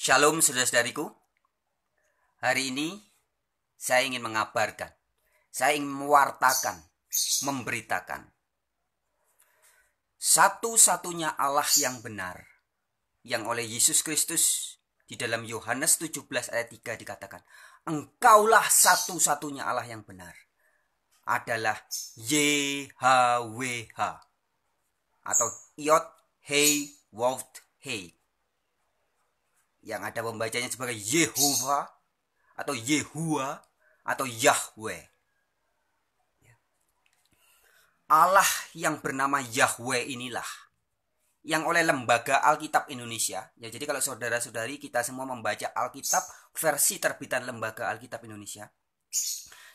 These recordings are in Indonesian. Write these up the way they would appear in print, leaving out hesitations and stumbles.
Shalom saudara-saudariku. Hari ini saya ingin mengabarkan, saya ingin mewartakan, memberitakan satu-satunya Allah yang benar, yang oleh Yesus Kristus di dalam Yohanes 17 ayat 3 dikatakan, engkaulah satu-satunya Allah yang benar, adalah YHWH atau Yod Hei Wot Hei, yang ada pembacanya sebagai Yehova atau Yehua atau Yahweh. Allah yang bernama Yahweh inilah yang oleh Lembaga Alkitab Indonesia, ya, jadi kalau saudara-saudari kita semua membaca Alkitab versi terbitan Lembaga Alkitab Indonesia,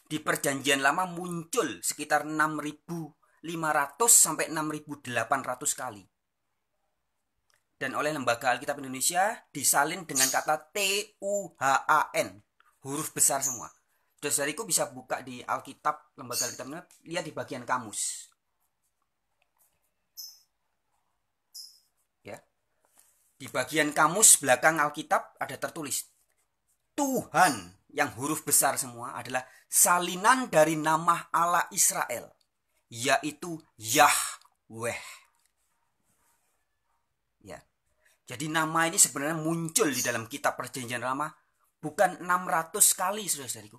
di Perjanjian Lama muncul sekitar 6.500 sampai 6.800 kali. Dan oleh Lembaga Alkitab Indonesia disalin dengan kata TUHAN, huruf besar semua. Saudara-saudariku bisa buka di Alkitab, Lembaga Alkitab Indonesia, lihat di bagian kamus. Ya. Di bagian kamus belakang Alkitab ada tertulis, Tuhan yang huruf besar semua adalah salinan dari nama Allah Israel, yaitu Yahweh. Ya. Jadi nama ini sebenarnya muncul di dalam kitab Perjanjian Lama bukan 600 kali, saudara-saudariku,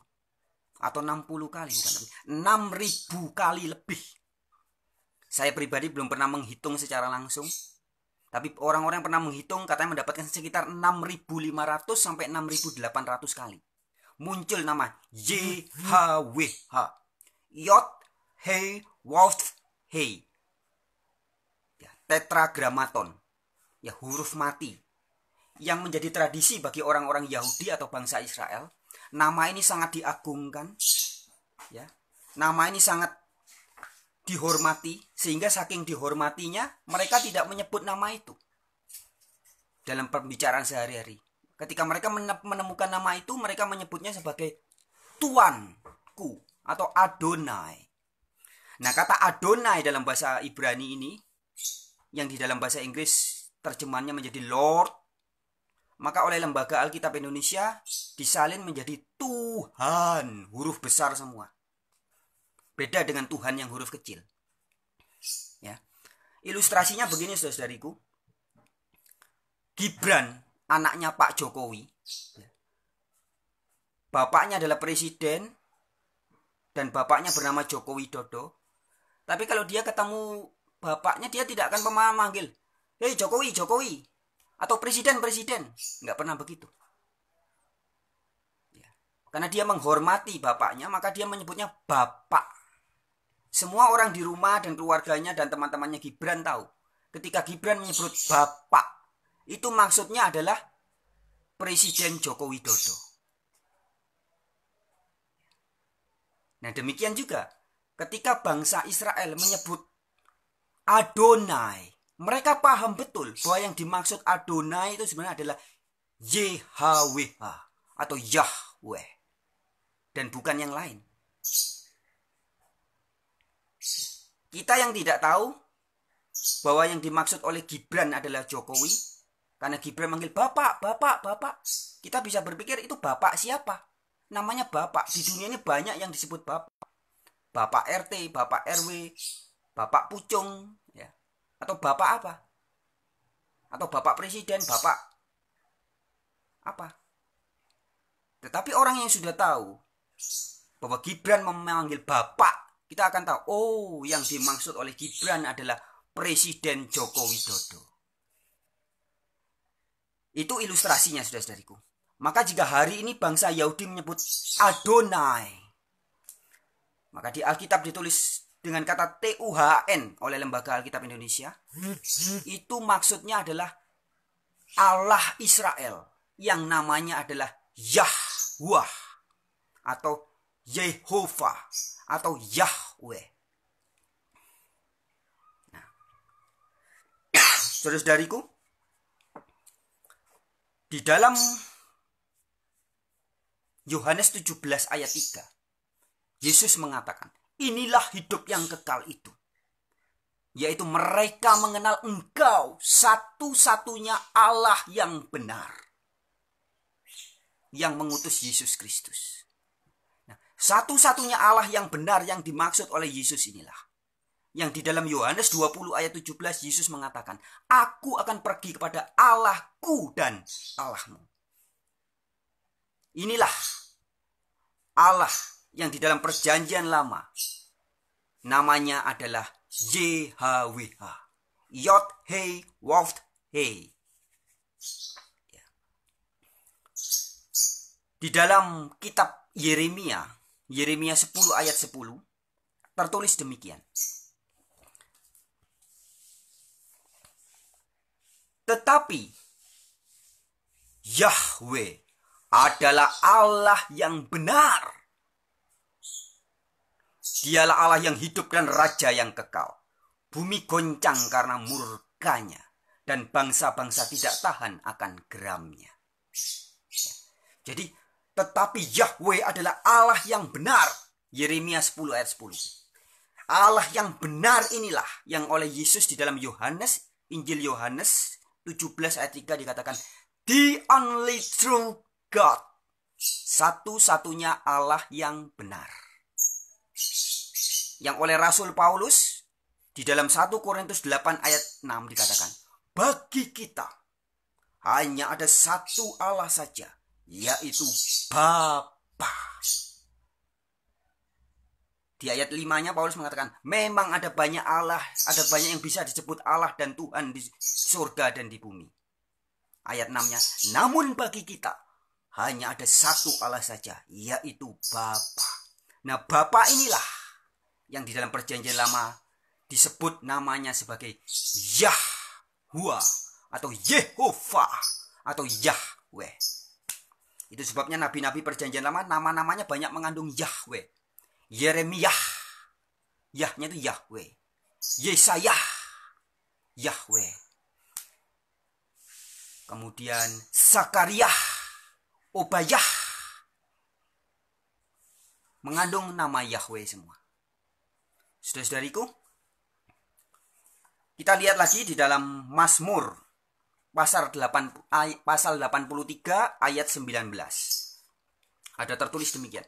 atau 60 kali, bukan, 6.000 kali lebih. Saya pribadi belum pernah menghitung secara langsung, tapi orang-orang yang pernah menghitung katanya mendapatkan sekitar 6.500 sampai 6.800 kali muncul nama YHWH, Yod Hei Wot Hei, ya, tetragramaton, ya, huruf mati, yang menjadi tradisi bagi orang-orang Yahudi atau bangsa Israel. Nama ini sangat diagungkan, ya, nama ini sangat dihormati, sehingga saking dihormatinya mereka tidak menyebut nama itu dalam pembicaraan sehari-hari. Ketika mereka menemukan nama itu, mereka menyebutnya sebagai Tuanku atau Adonai. Nah, kata Adonai dalam bahasa Ibrani ini, yang di dalam bahasa Inggris terjemahannya menjadi Lord, maka oleh Lembaga Alkitab Indonesia disalin menjadi Tuhan, huruf besar semua. Beda dengan Tuhan yang huruf kecil. Ya. Ilustrasinya begini, saudara-saudariku. Gibran, anaknya Pak Jokowi, bapaknya adalah presiden dan bapaknya bernama Joko Widodo. Tapi kalau dia ketemu bapaknya, dia tidak akan memanggil, hei Jokowi, Jokowi, atau presiden, presiden. Nggak pernah begitu. Ya. Karena dia menghormati bapaknya, maka dia menyebutnya bapak. Semua orang di rumah dan keluarganya dan teman-temannya Gibran tahu, ketika Gibran menyebut bapak, itu maksudnya adalah Presiden Joko Widodo. Nah, demikian juga ketika bangsa Israel menyebut Adonai, mereka paham betul bahwa yang dimaksud Adonai itu sebenarnya adalah YHWH atau Yahweh, dan bukan yang lain. Kita yang tidak tahu bahwa yang dimaksud oleh Gibran adalah Jokowi, karena Gibran manggil bapak, bapak, bapak, kita bisa berpikir itu bapak siapa? Namanya bapak. Di dunia ini banyak yang disebut bapak. Bapak RT, bapak RW, bapak Pucung, ya. Atau bapak apa? Atau bapak presiden, bapak apa? Tetapi orang yang sudah tahu bahwa Gibran memanggil bapak, kita akan tahu, oh, yang dimaksud oleh Gibran adalah Presiden Joko Widodo. Itu ilustrasinya, saudara-saudariku. Maka jika hari ini bangsa Yahudi menyebut Adonai, maka di Alkitab ditulis dengan kata TUHN oleh Lembaga Alkitab Indonesia, itu maksudnya adalah Allah Israel, yang namanya adalah Yahweh atau Yehova atau Yahweh. Nah, saudara-saudariku, di dalam Yohanes 17 ayat 3, Yesus mengatakan, inilah hidup yang kekal itu, yaitu mereka mengenal Engkau satu-satunya Allah yang benar, yang mengutus Yesus Kristus. Nah, satu-satunya Allah yang benar yang dimaksud oleh Yesus inilah. Yang di dalam Yohanes 20 ayat 17 Yesus mengatakan, aku akan pergi kepada Allahku dan Allahmu. Inilah Allah yang di dalam perjanjian lama namanya adalah YHWH. Yod He Wav He. Di dalam kitab Yeremia 10 ayat 10 tertulis demikian. Tetapi Yahweh adalah Allah yang benar. Dialah Allah yang hidup dan Raja yang kekal. Bumi goncang karena murkanya, dan bangsa-bangsa tidak tahan akan geramnya. Jadi, tetapi Yahweh adalah Allah yang benar. Yeremia 10 ayat 10. Allah yang benar inilah yang oleh Yesus di dalam Yohanes, Injil Yohanes 17 ayat 3 dikatakan, the only true God. Satu-satunya Allah yang benar. Yang oleh Rasul Paulus di dalam 1 Korintus 8 ayat 6 dikatakan, bagi kita hanya ada satu Allah saja, yaitu Bapa. Di ayat 5-nya Paulus mengatakan, memang ada banyak Allah, ada banyak yang bisa disebut Allah dan Tuhan di surga dan di bumi. Ayat 6-nya, namun bagi kita hanya ada satu Allah saja, yaitu Bapa. Nah, Bapa inilah yang di dalam perjanjian lama disebut namanya sebagai Yahweh atau Yehovah atau Yahweh. Itu sebabnya nabi-nabi perjanjian lama nama-namanya banyak mengandung Yahweh. Yeremia, Yahnya itu Yahweh. Yesaya, Yahweh. Kemudian Zakaria, Obayah, mengandung nama Yahweh semua. Saudara-saudariku, kita lihat lagi di dalam Mazmur pasal 83 ayat 19. Ada tertulis demikian.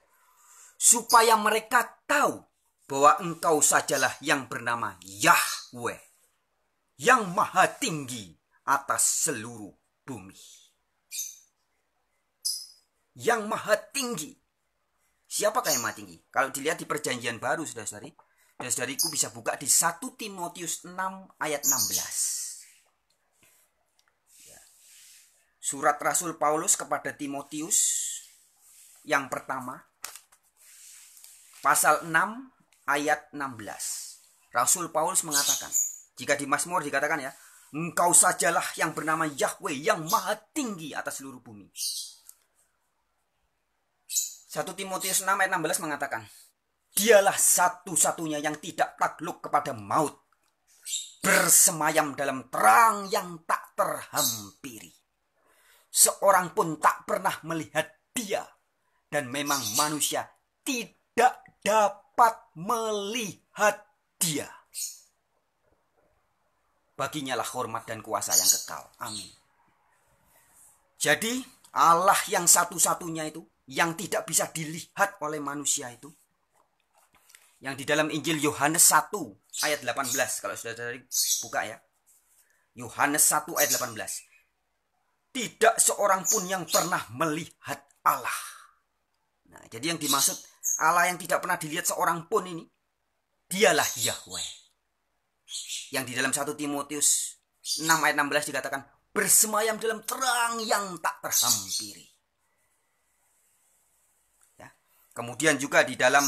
Supaya mereka tahu bahwa engkau sajalah yang bernama Yahweh, yang maha tinggi atas seluruh bumi. Yang maha tinggi. Siapakah yang maha tinggi? Kalau dilihat di perjanjian baru, saudara-saudari, saudariku bisa buka di 1 Timotius 6 ayat 16. Surat Rasul Paulus kepada Timotius yang pertama, pasal 6 ayat 16. Rasul Paulus mengatakan, jika di Mazmur dikatakan ya, engkau sajalah yang bernama Yahweh, yang maha tinggi atas seluruh bumi. 1 Timotius 6 ayat 16 mengatakan, dialah satu-satunya yang tidak takluk kepada maut, bersemayam dalam terang yang tak terhampiri. Seorang pun tak pernah melihat dia, dan memang manusia tidak dapat melihat dia. Baginya lah hormat dan kuasa yang kekal. Amin. Jadi Allah yang satu-satunya itu, yang tidak bisa dilihat oleh manusia itu, yang di dalam Injil Yohanes 1 ayat 18, kalau sudah buka ya, Yohanes 1 ayat 18, tidak seorang pun yang pernah melihat Allah. Nah, jadi yang dimaksud Allah yang tidak pernah dilihat seorang pun ini, dialah Yahweh. Yang di dalam 1 Timotius 6 ayat 16 dikatakan, bersemayam dalam terang yang tak terhampiri. Ya. Kemudian juga di dalam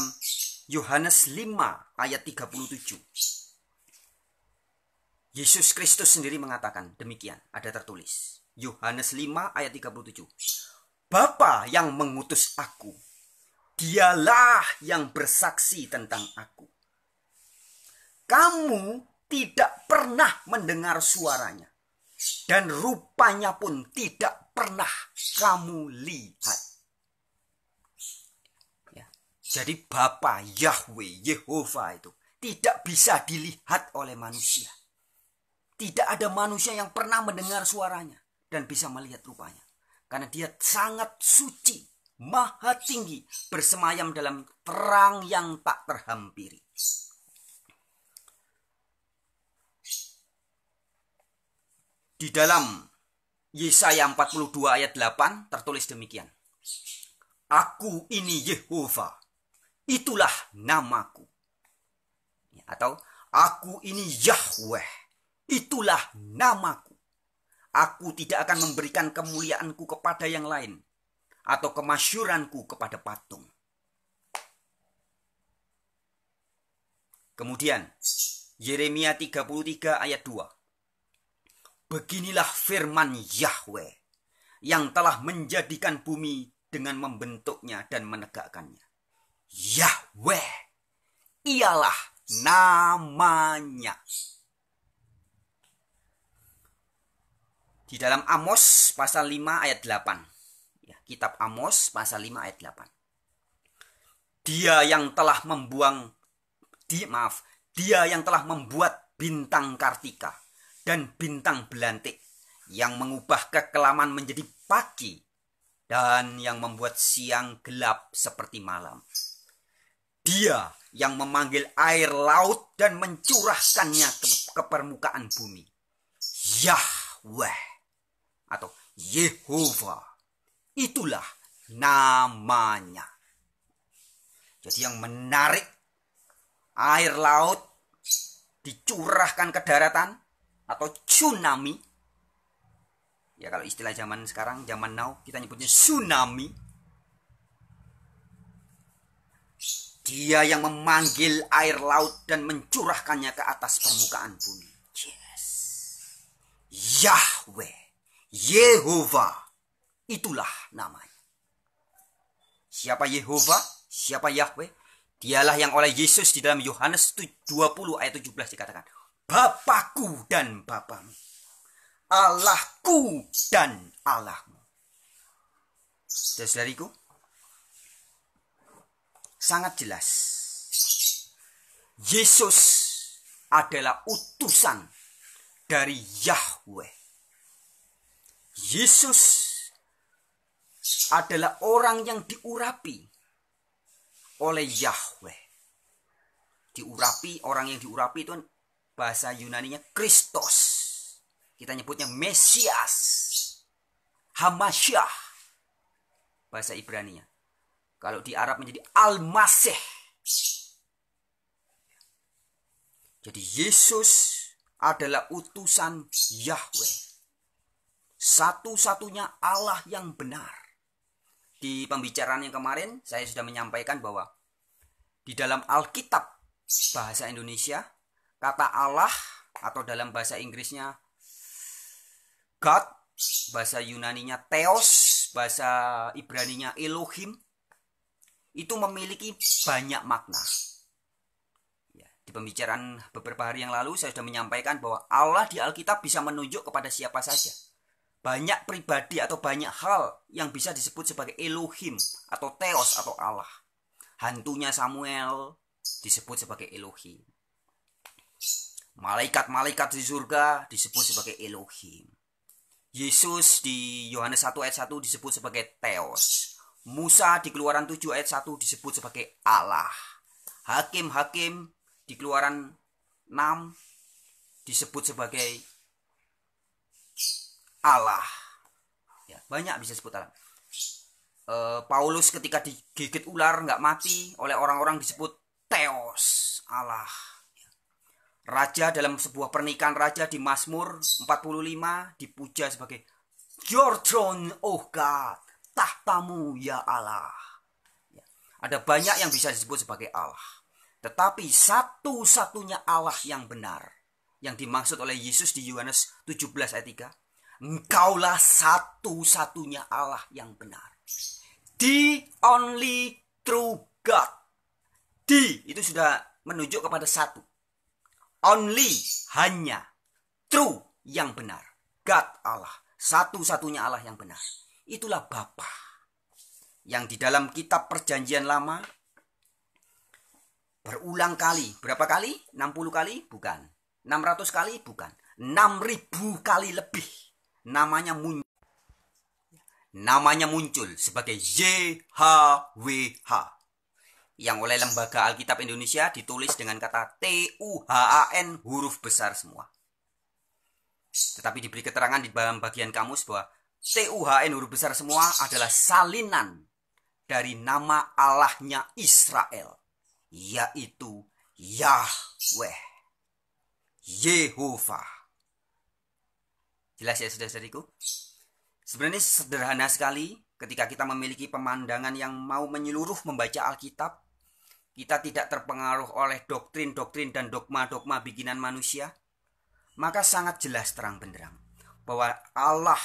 Yohanes 5 ayat 37. Yesus Kristus sendiri mengatakan demikian, ada tertulis. Yohanes 5 ayat 37. Bapa yang mengutus aku, dialah yang bersaksi tentang aku. Kamu tidak pernah mendengar suaranya, dan rupanya pun tidak pernah kamu lihat. Ya. Jadi Bapa Yahweh, Yehovah itu tidak bisa dilihat oleh manusia. Tidak ada manusia yang pernah mendengar suaranya dan bisa melihat rupanya. Karena dia sangat suci, maha tinggi, bersemayam dalam terang yang tak terhampiri. Di dalam Yesaya 42 ayat 8 tertulis demikian. Aku ini Yehova, itulah namaku. Atau aku ini Yahweh, itulah namaku. Aku tidak akan memberikan kemuliaanku kepada yang lain, atau kemasyuranku kepada patung. Kemudian Yeremia 33 ayat 2. Beginilah firman Yahweh yang telah menjadikan bumi dengan membentuknya dan menegakkannya. Yahweh, ialah namanya. Di dalam Amos pasal 5 ayat 8. Ya, kitab Amos pasal 5 ayat 8. Dia yang telah membuat bintang kartika dan bintang belantik, yang mengubah kekelaman menjadi pagi, dan yang membuat siang gelap seperti malam. Dia yang memanggil air laut dan mencurahkannya ke permukaan bumi. Yahweh atau Yehova, itulah namanya. Jadi yang menarik air laut dicurahkan ke daratan atau tsunami. Ya kalau istilah zaman sekarang, zaman now, kita nyebutnya tsunami. Dia yang memanggil air laut dan mencurahkannya ke atas permukaan bumi. Yes. Yahweh, Yehova, itulah namanya. Siapa Yehova? Siapa Yahweh? Dialah yang oleh Yesus di dalam Yohanes 20 ayat 17 dikatakan, Bapakku dan Bapamu, Allahku dan Allahmu. Saudariku, sangat jelas. Yesus adalah utusan dari Yahweh. Yesus adalah orang yang diurapi oleh Yahweh. Orang yang diurapi itu bahasa Yunaninya Kristos. Kita nyebutnya Mesias, Hamasyah, bahasa Ibraninya. Kalau di Arab menjadi Al-Masih. Jadi Yesus adalah utusan Yahweh, satu-satunya Allah yang benar. Di pembicaraan yang kemarin saya sudah menyampaikan bahwa di dalam Alkitab bahasa Indonesia, kata Allah atau dalam bahasa Inggrisnya God, bahasa Yunaninya Theos, bahasa Ibraninya Elohim, itu memiliki banyak makna. Ya, di pembicaraan beberapa hari yang lalu saya sudah menyampaikan bahwa Allah di Alkitab bisa menunjuk kepada siapa saja. Banyak pribadi atau banyak hal yang bisa disebut sebagai Elohim atau Theos atau Allah. Hantunya Samuel disebut sebagai Elohim. Malaikat-malaikat di surga disebut sebagai Elohim. Yesus di Yohanes 1 ayat 1 disebut sebagai Theos. Musa di Keluaran 7 ayat 1 disebut sebagai Allah. Hakim-hakim di Keluaran 6 disebut sebagai Allah. Ya, banyak bisa disebut Allah. Paulus ketika digigit ular nggak mati oleh orang-orang disebut Theos, Allah. Raja dalam sebuah pernikahan raja di Mazmur 45 dipuja sebagai Your throne, oh God, tahtamu ya Allah. Ya, ada banyak yang bisa disebut sebagai Allah. Tetapi satu-satunya Allah yang benar, yang dimaksud oleh Yesus di Yohanes 17 ayat 3, Engkaulah satu-satunya Allah yang benar. The only true God. The itu sudah menunjuk kepada satu. Only, hanya. True, yang benar. God, Allah. Satu-satunya Allah yang benar. Itulah Bapa. Yang di dalam kitab Perjanjian Lama berulang kali. Berapa kali? 60 kali? Bukan. 600 kali? Bukan. 6.000 kali lebih. Namanya muncul. namanya muncul sebagai YHWH, yang oleh Lembaga Alkitab Indonesia ditulis dengan kata TUHAN, huruf besar semua. Tetapi diberi keterangan di dalam bagian kamus bahwa TUHN, huruf besar semua, adalah salinan dari nama Allahnya Israel, yaitu Yahweh, Yehovah. Jelas ya saudara-saudariku? Sebenarnya sederhana sekali ketika kita memiliki pemandangan yang mau menyeluruh membaca Alkitab. Kita tidak terpengaruh oleh doktrin-doktrin dan dogma-dogma bikinan manusia. Maka sangat jelas terang benderang bahwa Allah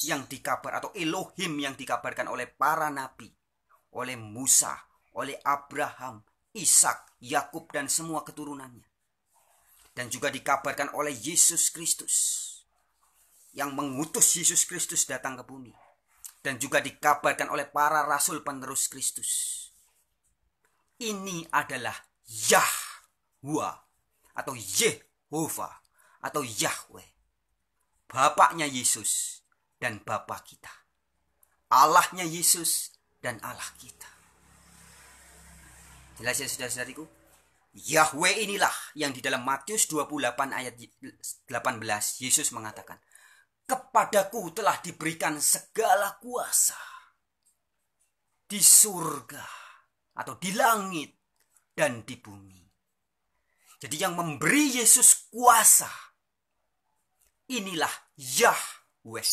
yang dikabar atau Elohim yang dikabarkan oleh para nabi, oleh Musa, oleh Abraham, Ishak, Yakub dan semua keturunannya, dan juga dikabarkan oleh Yesus Kristus yang mengutus Yesus Kristus datang ke bumi, dan juga dikabarkan oleh para rasul penerus Kristus. Ini adalah Yahweh atau Yehovah atau Yahweh, Bapaknya Yesus dan Bapa kita, Allahnya Yesus dan Allah kita. Jelas ya saudara-saudariku? Yahweh inilah yang di dalam Matius 28 ayat 18 Yesus mengatakan, kepadaku telah diberikan segala kuasa di surga atau di langit dan di bumi. Jadi yang memberi Yesus kuasa inilah Yahweh,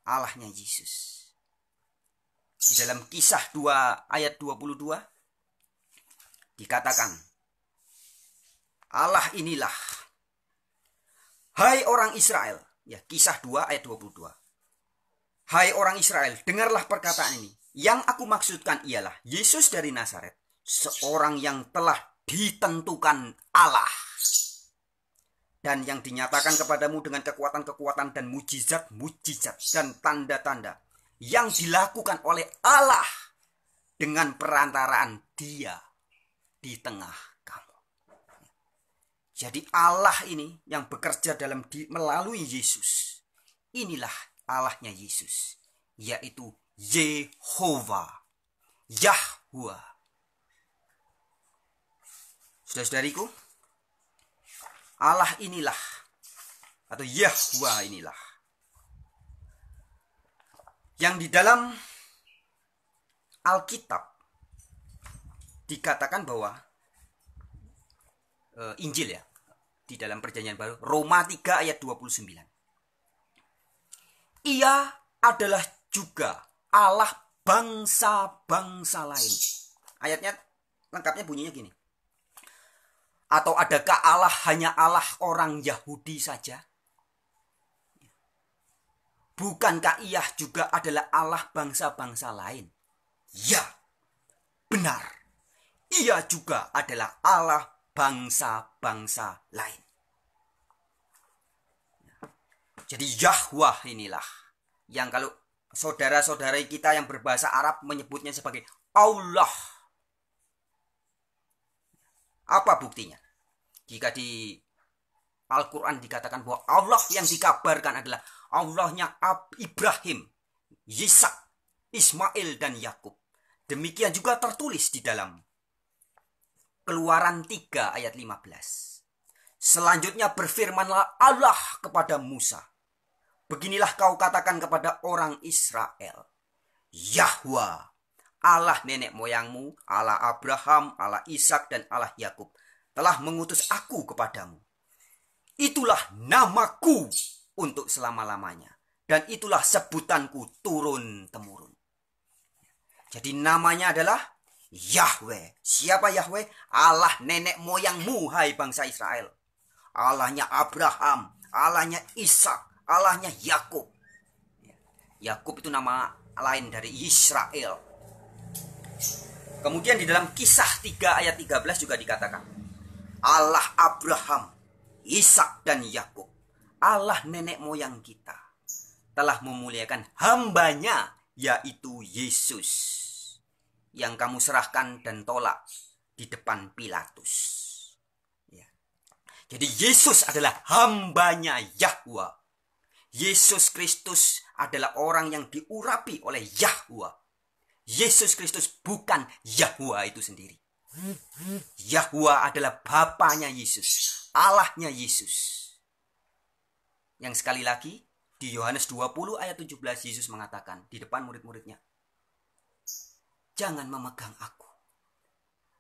Allahnya Yesus. Di dalam Kisah 2 ayat 22 dikatakan, Allah inilah, hai orang Israel, ya Kisah 2 ayat 22. Hai orang Israel, dengarlah perkataan ini. Yang aku maksudkan ialah Yesus dari Nazaret, seorang yang telah ditentukan Allah dan yang dinyatakan kepadamu dengan kekuatan-kekuatan dan mujizat-mujizat dan tanda-tanda yang dilakukan oleh Allah dengan perantaraan Dia di tengah kamu. Jadi Allah ini yang bekerja melalui Yesus. Inilah Allahnya Yesus, yaitu Yehovah, Yahweh. Saudara-saudariku, Allah inilah atau Yahweh inilah yang di dalam Alkitab dikatakan bahwa Injil ya, di dalam Perjanjian Baru, Roma 3 ayat 29. Ia adalah juga Allah bangsa-bangsa lain. Ayatnya lengkapnya bunyinya gini. Atau adakah Allah hanya Allah orang Yahudi saja? Bukankah Ia juga adalah Allah bangsa-bangsa lain? Ya, benar. Ia juga adalah Allah bangsa-bangsa lain. Jadi Yahweh inilah yang kalau saudara-saudara kita yang berbahasa Arab menyebutnya sebagai Allah. Apa buktinya? Jika di Al-Quran dikatakan bahwa Allah yang dikabarkan adalah Allahnya Ibrahim, Ishak, Ismail dan Yakub. Demikian juga tertulis di dalam Keluaran 3 ayat 15. Selanjutnya berfirmanlah Allah kepada Musa, beginilah kau katakan kepada orang Israel, Yahweh, Allah nenek moyangmu, Allah Abraham, Allah Ishak dan Allah Yakub telah mengutus aku kepadamu. Itulah namaku untuk selama-lamanya, dan itulah sebutanku turun-temurun. Jadi namanya adalah Yahweh. Siapa Yahweh? Allah nenek moyangmu, hai bangsa Israel. Allahnya Abraham, Allahnya Ishak, Allahnya Yakub. Yakub itu nama lain dari Israel. Kemudian di dalam Kisah 3 ayat 13 juga dikatakan, Allah Abraham, Ishak dan Yakub, Allah nenek moyang kita, telah memuliakan hambanya, yaitu Yesus, yang kamu serahkan dan tolak di depan Pilatus. Ya. Jadi Yesus adalah hambanya Yahweh, Yesus Kristus adalah orang yang diurapi oleh Yahwa. Yesus Kristus bukan Yahwa itu sendiri. Yahwa adalah Bapanya Yesus, Allahnya Yesus. Yang sekali lagi di Yohanes 20 ayat 17 Yesus mengatakan di depan murid-muridnya, jangan memegang aku,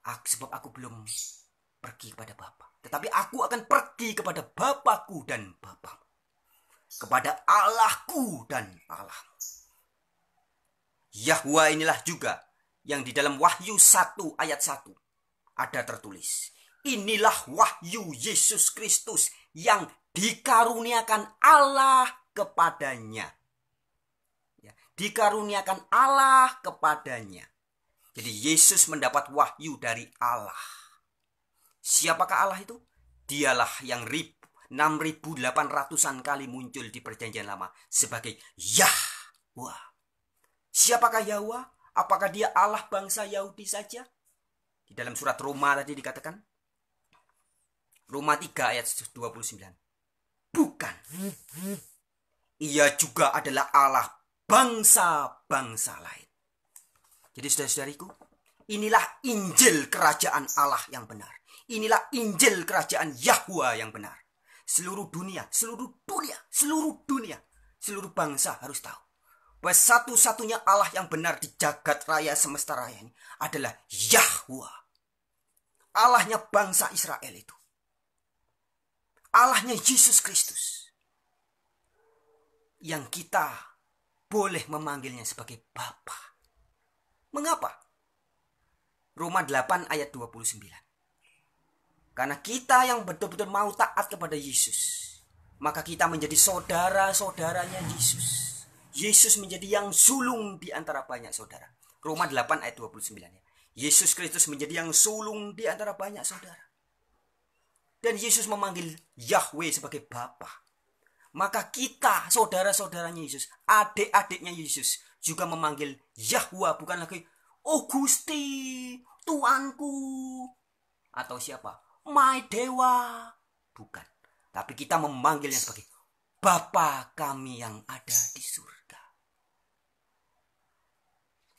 sebab aku belum pergi kepada Bapa. Tetapi aku akan pergi kepada Bapakku dan Bapamu, kepada Allahku dan Allahmu. Yahwa inilah juga yang di dalam Wahyu 1 ayat 1 ada tertulis, inilah wahyu Yesus Kristus yang dikaruniakan Allah kepadanya. Ya, dikaruniakan Allah kepadanya. Jadi Yesus mendapat wahyu dari Allah. Siapakah Allah itu? Dialah yang 6.800-an kali muncul di Perjanjian Lama sebagai Yahwa. Siapakah Yahwa? Apakah dia Allah bangsa Yahudi saja? Di dalam surat Roma tadi dikatakan, Roma 3 ayat 29. Bukan. Ia juga adalah Allah bangsa-bangsa lain. Jadi saudara-saudariku, inilah Injil kerajaan Allah yang benar. Inilah Injil kerajaan Yahwa yang benar. Seluruh dunia, seluruh bangsa harus tahu bahwa satu-satunya Allah yang benar di jagat raya semesta raya ini adalah Yahwa. Allahnya bangsa Israel itu. Allahnya Yesus Kristus. Yang kita boleh memanggilnya sebagai Bapa. Mengapa? Roma 8 ayat 29. Karena kita yang betul-betul mau taat kepada Yesus, maka kita menjadi saudara-saudaranya Yesus. Yesus menjadi yang sulung di antara banyak saudara. Roma 8 ayat 29 ya. Yesus Kristus menjadi yang sulung di antara banyak saudara. Dan Yesus memanggil Yahweh sebagai Bapa. Maka kita saudara-saudaranya Yesus, adik-adiknya Yesus juga memanggil Yahwa, bukan lagi oh Gusti, Tuanku, atau siapa? My Dewa. Bukan. Tapi kita memanggilnya sebagai Bapa kami yang ada di surga.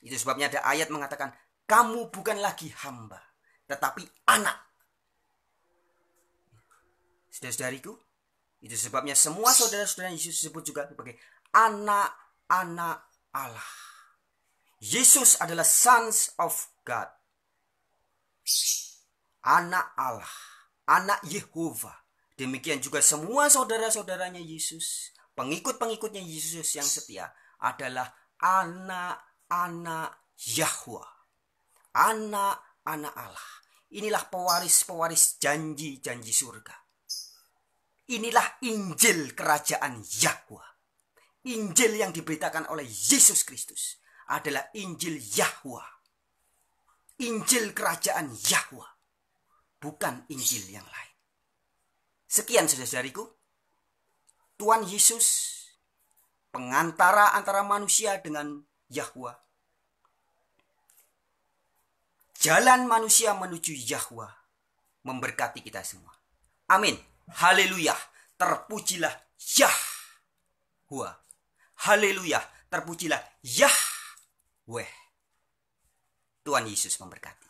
Itu sebabnya ada ayat mengatakan, kamu bukan lagi hamba, tetapi anak. Saudara-saudariku, itu sebabnya semua saudara-saudara Yesus disebut juga sebagai anak-anak Allah. Yesus adalah sons of God. Anak Allah, anak Yehova. Demikian juga semua saudara-saudaranya Yesus, pengikut-pengikutnya Yesus yang setia adalah anak-anak Yahwa. Anak-anak Allah. Inilah pewaris-pewaris janji-janji surga. Inilah Injil kerajaan Yahwa. Injil yang diberitakan oleh Yesus Kristus adalah Injil Yahwa. Injil kerajaan Yahwa. Bukan Injil yang lain. Sekian saudara-saudariku. Tuhan Yesus, pengantara antara manusia dengan Yahwa. Jalan manusia menuju Yahwa memberkati kita semua. Amin. Haleluya. Terpujilah Yahwa. Haleluya. Terpujilah Yahweh. Tuhan Yesus memberkati.